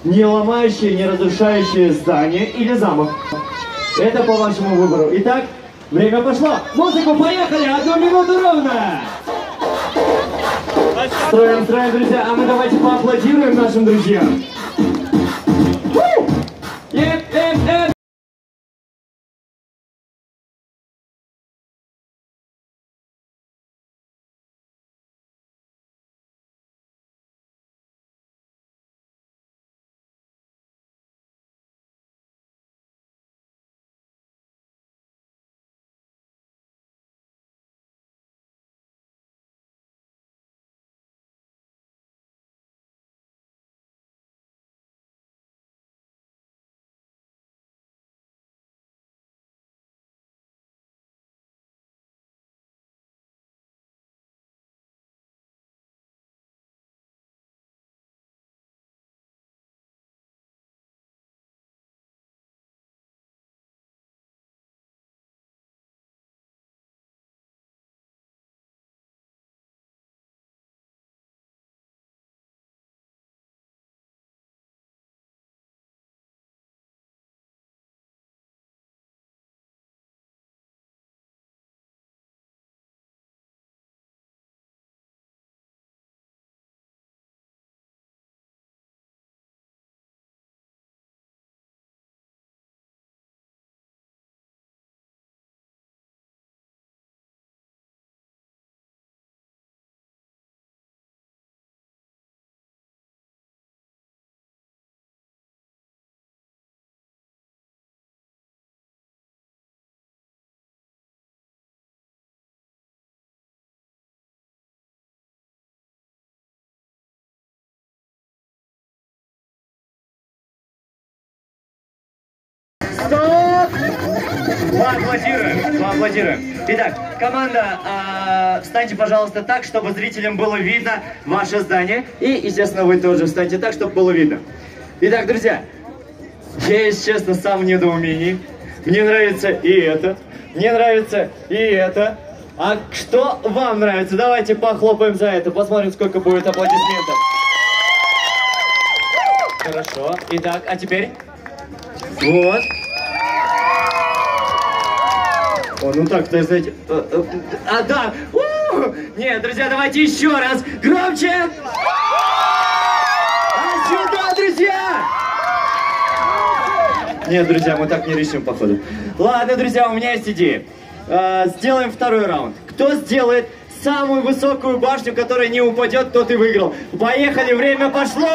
Не ломающие, не разрушающие здание или замок. Это по вашему выбору. Итак, время пошло. Музыку, поехали! 1 минуту ровно! Строим, друзья. А мы давайте поаплодируем нашим друзьям. Поаплодируем. Итак, команда, встаньте, пожалуйста, так, чтобы зрителям было видно ваше здание. И, естественно, вы тоже встаньте так, чтобы было видно. Итак, друзья, я, если честно, сам в недоумении. Мне нравится и это, мне нравится и это. А что вам нравится? Давайте похлопаем за это, посмотрим, сколько будет аплодисментов. Хорошо. Итак, а теперь? Вот. О, ну так, то знаете... да! Нет, друзья, давайте еще раз! Громче! А сюда, друзья! Нет, друзья, мы так не решим, походу. Ладно, друзья, у меня есть идея. Сделаем второй раунд. Кто сделает самую высокую башню, которая не упадет, тот и выиграл. Поехали, время пошло!